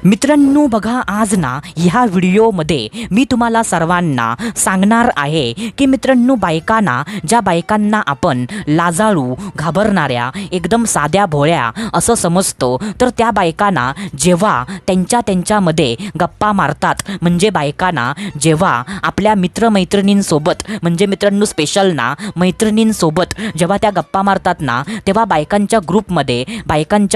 मित्रांनो बघा, आज ना ह्या व्हिडिओमध्ये मी तुम्हाला सर्वांना सांगणार आहे की मित्रांनो, ज्या बायकांना आपण लाजाळू, घाबरणाऱ्या, एकदम साध्या भोळ्या असं समजतो, तर त्या बायकांना जेव्हा त्यांच्यामध्ये गप्पा मारतात, म्हणजे बायकांना जेव्हा आपल्या मित्रमैत्रिणींसोबत, म्हणजे मित्रांनो स्पेशल ना मैत्रिणींसोबत जेव्हा त्या गप्पा मारतात ना, तेव्हा बायकांच्या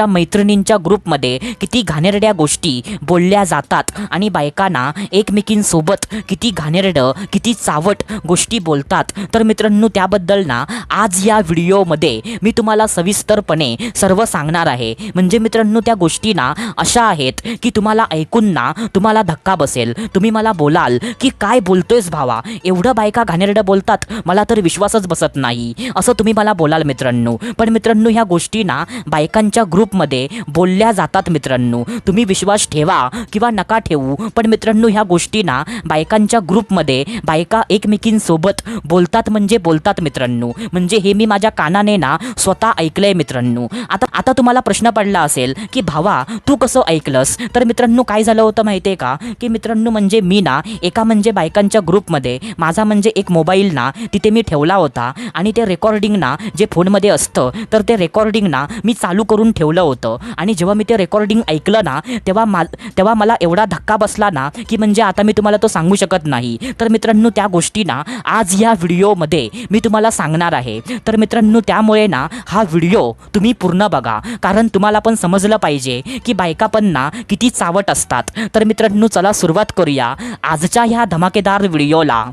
मैत्रिणींच्या ग्रुपमध्ये किती घाणेरड्या गोष्टी बोलल्या जातात आणि बायकांना एकमेकींसोबत किती घाणेरडं, किती चावट गोष्टी बोलतात. तर मित्रांनो, त्याबद्दल ना आज या व्हिडिओमध्ये मी तुम्हाला सविस्तरपणे सर्व सांगणार आहे. म्हणजे मित्रांनो, त्या गोष्टी ना अशा आहेत की तुम्हाला ऐकून ना तुम्हाला धक्का बसेल. तुम्ही मला बोलाल की काय बोलतोयस भावा, एवढं बायका घाणेरडं बोलतात, मला तर विश्वासच बसत नाही, असं तुम्ही मला बोलाल मित्रांनो. पण मित्रांनो, ह्या गोष्टी ना बायकांच्या ग्रुपमध्ये बोलल्या जातात मित्रांनो. तुम्ही विश्वास ठेवा किंवा नका ठेवू, पण मित्रांनो, ह्या गोष्टी ना बायकांच्या ग्रुपमध्ये बायका एकमेकींसोबत बोलतात, म्हणजे बोलतात मित्रांनो. म्हणजे हे मी माझ्या कानाने ना स्वतः ऐकलंय मित्रांनो. आता तुम्हाला प्रश्न पडला असेल की भावा तू कसं ऐकलंस? तर मित्रांनो, काय झालं होतं माहितीये का, की मित्रांनो म्हणजे मी ना एका म्हणजे बायकांच्या ग्रुपमध्ये माझा म्हणजे एक मोबाईल ना तिथे मी ठेवला होता आणि ते रेकॉर्डिंग ना जे फोनमध्ये असतं, तर ते रेकॉर्डिंग ना मी चालू करून ठेवलं होतं. आणि जेव्हा मी ते रेकॉर्डिंग ऐकलं ना, तेव्हा मला एवढा धक्का बसला ना की म्हणजे आता मी तुम्हाला तो सांगू शकत नाही. तर मित्रांनो, त्या गोष्टी ना आज या व्हिडिओमध्ये मी तुम्हाला सांगणार आहे. तर मित्रांनो, त्यामुळे ना हा व्हिडिओ तुम्ही पूर्ण बघा, कारण तुम्हाला पण समजलं पाहिजे की बायका पण ना किती चावट असतात. तर मित्रांनो, चला सुरुवात करूया आजच्या ह्या धमाकेदार व्हिडिओला.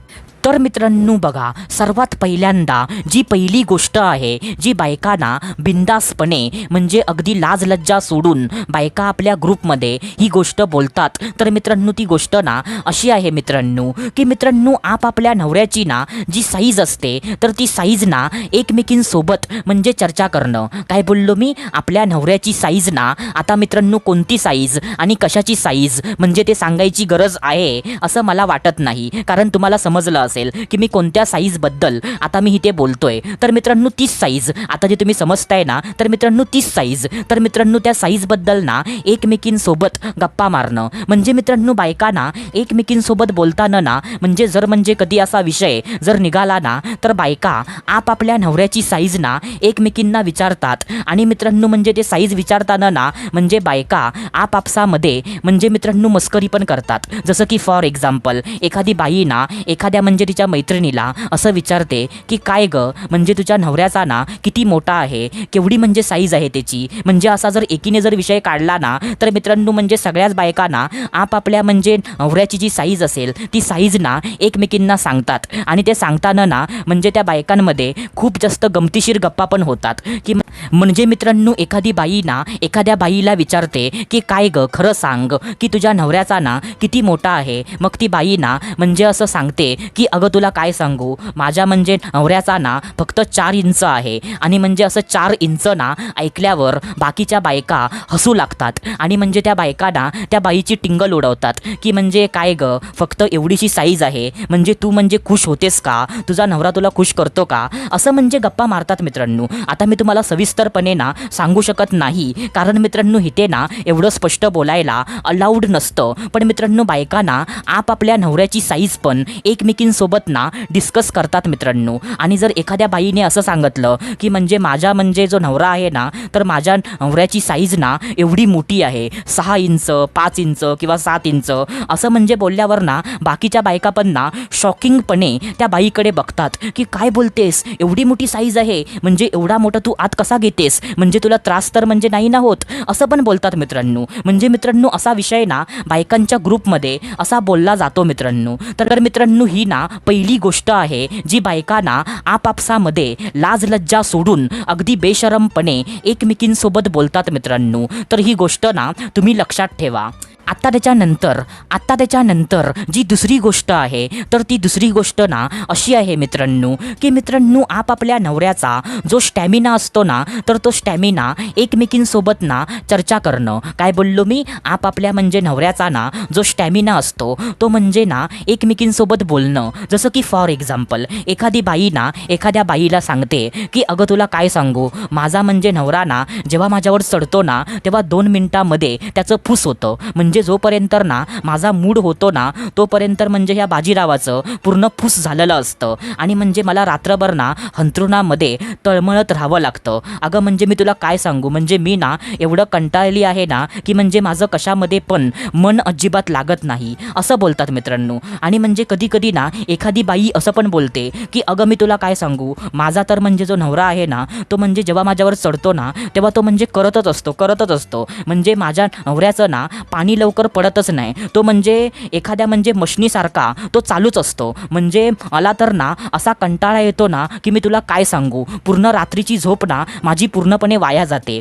तर मित्रांनो बघा, सर्वात पहिल्यांदा जी पहिली गोष्ट आहे, जी बायकांना बिंदासपणे म्हणजे अगदी लाज लज्जा सोडून बायका आपल्या ग्रुपमध्ये ही गोष्ट बोलतात. तर मित्रांनो, ती गोष्ट ना अशी आहे मित्रांनो की मित्रांनो, आपापल्या नवऱ्याची ना जी साईज असते, तर ती साईज ना एकमेकींसोबत म्हणजे चर्चा करणं. काय बोललो मी? आपल्या नवऱ्याची साईज ना. आता मित्रांनो, कोणती साईज आणि कशाची साईज म्हणजे ते सांगायची गरज आहे असं मला वाटत नाही, कारण तुम्हाला समजलं की मी कोणत्या साईज बद्दल आता मी इथे बोलतोय. तर मित्रांनो, तीच साईज आता जे तुम्ही समजताय ना, तर मित्रांनो तीच साईज. तर मित्रांनो, त्या साईज बद्दल ना एकमेकींसोबत गप्पा मारणं. म्हणजे मित्रांनो, बायकांना एकमेकींसोबत बोलताना ना म्हणजे कधी असा विषय जर निघाला ना, तर बायका आपापल्या नवऱ्याची साईज ना एकमेकींना विचारतात. आणि मित्रांनो, म्हणजे ते साईज विचारताना ना म्हणजे बायका आपापसामध्ये म्हणजे मित्रांनो मस्करी पण करतात. जसं की फॉर एक्झाम्पल, एखादी बाई ना एखाद्या म्हणजे तिच्या मैत्रिणीला असं विचारते की काय ग, म्हणजे तुझ्या नवऱ्याचा ना किती मोठा आहे, केवढी म्हणजे साईज आहे त्याची. म्हणजे असा जर एकीने जर विषय काढला ना, तर मित्रांनो म्हणजे सगळ्याच बायकांना आपापल्या म्हणजे नवऱ्याची जी साईज असेल ती साईज ना एकमेकींना सांगतात. आणि ते सांगताना ना म्हणजे त्या बायकांमध्ये खूप जास्त गमतीशीर गप्पा पण होतात. की म्हणजे मित्रांनो, एखादी बाई ना एखाद्या बाईला विचारते की काय ग, खरं सांग की तुझ्या नवऱ्याचा ना किती मोठा आहे. मग ती बाई ना म्हणजे असं सांगते की अगं तुला काय सांगू, माझ्या म्हणजे नवऱ्याचा ना फक्त 4 इंच आहे. आणि म्हणजे असं 4 इंच ना ऐकल्यावर बाकीच्या बायका हसू लागतात. आणि म्हणजे त्या बायकांना त्या बाईची टिंगल उडवतात की म्हणजे काय ग, फक्त एवढीशी साईज आहे, म्हणजे तू म्हणजे खुश होतेस का, तुझा नवरा तुला खुश करतो का, असं म्हणजे गप्पा मारतात मित्रांनो. आता मी तुम्हाला सविस्तरपणे ना सांगू शकत नाही, कारण मित्रांनो इथे ना एवढं स्पष्ट बोलायला अलाउड नसतं. पण मित्रांनो, बायकांना आपापल्या नवऱ्याची साईज पण एकमेकींसोबत ना डिस्कस करतात मित्रांनो. आणि जर एखाद्या बाईने असं सांगितलं की म्हणजे माझा म्हणजे जो नवरा आहे ना, तर माझ्या नवऱ्याची साईज ना एवढी मोठी आहे, 6 इंच, 5 इंच किंवा 7 इंच, असं म्हणजे बोलल्यावर ना बाकीच्या बायका पण ना शॉकिंगपणे त्या बाईकडे बघतात की काय बोलतेस, एवढी मोठी साईज आहे, म्हणजे एवढा मोठा तू आत कसा घेतेस, म्हणजे तुला त्रास तर म्हणजे नाही ना होत, असं पण बोलतात मित्रांनो. म्हणजे मित्रांनो, असा विषय ना बायकांच्या ग्रुपमध्ये असा बोलला जातो मित्रांनो. तर मित्रांनो, ही ना पहिली गोष्ट आहे जी बायकांना आपापसामध्ये लाज लज्जा सोडून अगदी बेशरमपणे एकमेकींसोबत बोलतात मित्रांनो. तर ही गोष्ट ना तुम्ही लक्षात ठेवा. आता त्याच्यानंतर जी दुसरी गोष्ट आहे, तर ती दुसरी गोष्ट ना अशी आहे मित्रांनो की मित्रांनो, आपापल्या नवऱ्याचा जो स्टॅमिना असतो ना, तर तो स्टॅमिना एकमेकींसोबत ना चर्चा करणं. काय बोललो मी? आपापल्या म्हणजे नवऱ्याचा ना जो स्टॅमिना असतो, तो म्हणजे ना एकमेकींसोबत बोलणं. जसं की फॉर एक्झाम्पल, एखादी बाई ना एखाद्या बाईला सांगते की अगं तुला काय सांगू, माझा म्हणजे नवरा ना जेव्हा माझ्यावर चढतो ना, तेव्हा 2 मिनिटामध्ये त्याचं फुस होतं. म्हणजे म्हणजे जोपर्यंत ना माझा मूड होतो ना तोपर्यंत म्हणजे ह्या बाजीरावाचं पूर्ण फुस झालेलं असतं आणि म्हणजे मला रात्रभर ना अंथरुणामध्ये तळमळत राहावं लागतं. अगं म्हणजे मी तुला काय सांगू, म्हणजे मी ना एवढं कंटाळली आहे ना की म्हणजे माझं कशामध्ये पण मन अजिबात लागत नाही असं बोलतात मित्रांनो. आणि म्हणजे कधी कधी ना एखादी बाई असं पण बोलते की अगं मी तुला काय सांगू, माझा तर म्हणजे जो नवरा आहे ना तो म्हणजे जेव्हा माझ्यावर चढतो ना तेव्हा तो म्हणजे करतच असतो. म्हणजे माझ्या नवऱ्याचं ना पाणी लवकर पडतच नाही, तो म्हणजे एखाद्या म्हणजे मशनीसारखा तो चालूच असतो. म्हणजे मला तर ना असा कंटाळा येतो ना की मी तुला काय सांगू, पूर्ण रात्रीची झोप ना माझी पूर्णपणे वाया जाते.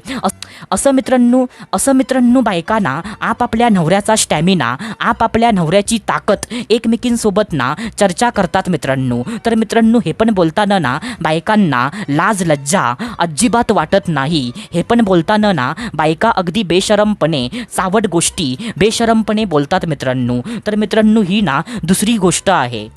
असं मित्रांनो बायकांना आपापल्या नवऱ्याचा स्टॅमिना, आपापल्या नवऱ्याची ताकद एकमेकींसोबत ना चर्चा करतात मित्रांनो. तर मित्रांनो हे पण बोलताना ना बायकांना लाज लज्जा अजिबात वाटत नाही. हे पण बोलताना ना बायका अगदी बेशरमपणे चावट गोष्टी बेशरमपणे बोलतात मित्रांनो. तर मित्रांनो ही ना दुसरी गोष्ट आहे.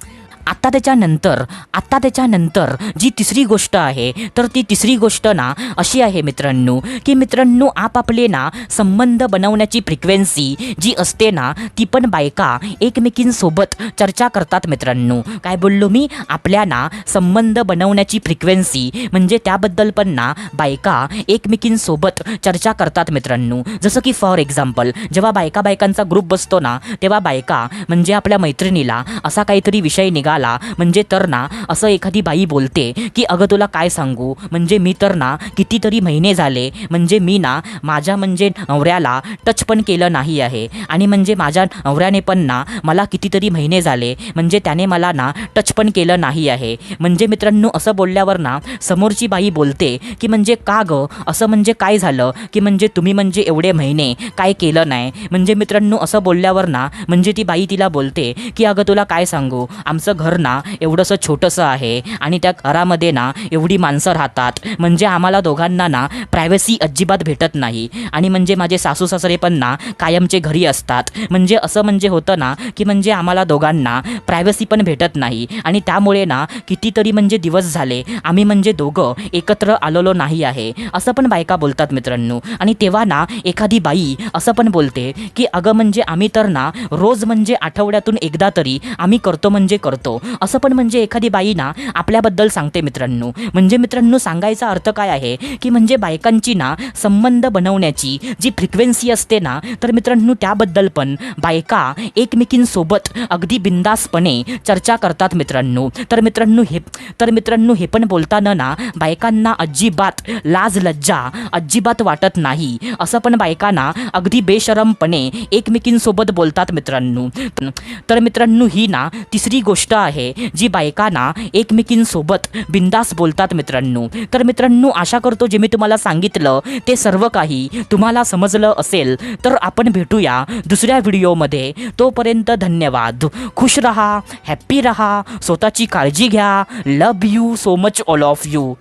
आता त्याच्यानंतर जी तिसरी गोष्ट आहे तर ती तिसरी गोष्ट ना अशी आहे मित्रांनो की मित्रांनो आपापले ना संबंध बनवण्याची फ्रिक्वेन्सी जी असते ना ती पण बायका एकमेकींसोबत चर्चा करतात मित्रांनो. काय बोललो मी, आपल्या ना संबंध बनवण्याची फ्रिक्वेन्सी म्हणजे त्याबद्दल पण ना बायका एकमेकींसोबत चर्चा करतात मित्रांनो. जसं की फॉर एक्झाम्पल जेव्हा बायकांचा ग्रुप बसतो ना तेव्हा बायका म्हणजे आपल्या मैत्रिणीला असा काहीतरी विषय निघाला म्हणजे तर ना असं एखादी बाई बोलते की अगं तुला काय सांगू, म्हणजे मी तर ना कितीतरी महिने झाले म्हणजे मी ना माझ्या म्हणजे नवऱ्याला टच पण केलं नाही आहे आणि म्हणजे माझ्या नवऱ्याने पण ना मला कितीतरी महिने झाले म्हणजे त्याने मला ना टच पण केलं नाही आहे. म्हणजे मित्रांनो असं बोलल्यावर ना समोरची बाई बोलते की म्हणजे का गं असं म्हणजे काय झालं की म्हणजे तुम्ही म्हणजे एवढे महिने काय केलं नाही. म्हणजे मित्रांनो असं बोलल्यावर ना म्हणजे ती बाई तिला बोलते की अगं तुला काय सांगू, आमचं घर ना एवढंसं छोटंसं आहे आणि त्या घरामध्ये ना एवढी माणसं राहतात म्हणजे आम्हाला दोघांना ना प्रायव्हसी अजिबात भेटत नाही आणि म्हणजे माझे सासू सासरे पण ना कायमचे घरी असतात. म्हणजे असं म्हणजे होतं ना की म्हणजे आम्हाला दोघांना प्रायव्हसी पण भेटत नाही आणि त्यामुळे ना कितीतरी म्हणजे दिवस झाले आम्ही म्हणजे दोघं एकत्र आलेलो नाही आहे असं पण बायका बोलतात मित्रांनो. आणि तेव्हा ना एखादी बाई असं पण बोलते की अगं म्हणजे आम्ही तर ना रोज म्हणजे आठवड्यातून एकदा तरी आम्ही करतो म्हणजे करतो असं पण म्हणजे एखादी बाई ना आपल्याबद्दल सांगते मित्रांनो. म्हणजे मित्रांनो सांगायचा अर्थ काय आहे की म्हणजे बायकांची ना संबंध बनवण्याची जी फ्रिक्वेन्सी असते ना तर मित्रांनो त्याबद्दल पण बायका एकमेकींसोबत अगदी बिंदासपणे चर्चा करतात मित्रांनो. तर मित्रांनो हे पण बोलताना ना बायकांना अजिबात लाज लज्जा अजिबात वाटत नाही. असं पण बायकांना अगदी बेशरमपणे एकमेकींसोबत बोलतात मित्रांनो. तर मित्रांनो ही ना तिसरी गोष्ट आहे जी बायकांना एकमेकींसोबत बिंदास बोलतात मित्रांनो. तर मित्रांनो आशा करतो जे मी तुम्हाला सांगितलं ते सर्व काही तुम्हाला समजलं असेल. तर आपण भेटूया दुसऱ्या व्हिडिओमध्ये. तोपर्यंत धन्यवाद. खुश रहा, हॅप्पी रहा, स्वतःची काळजी घ्या. Love you so much all of you.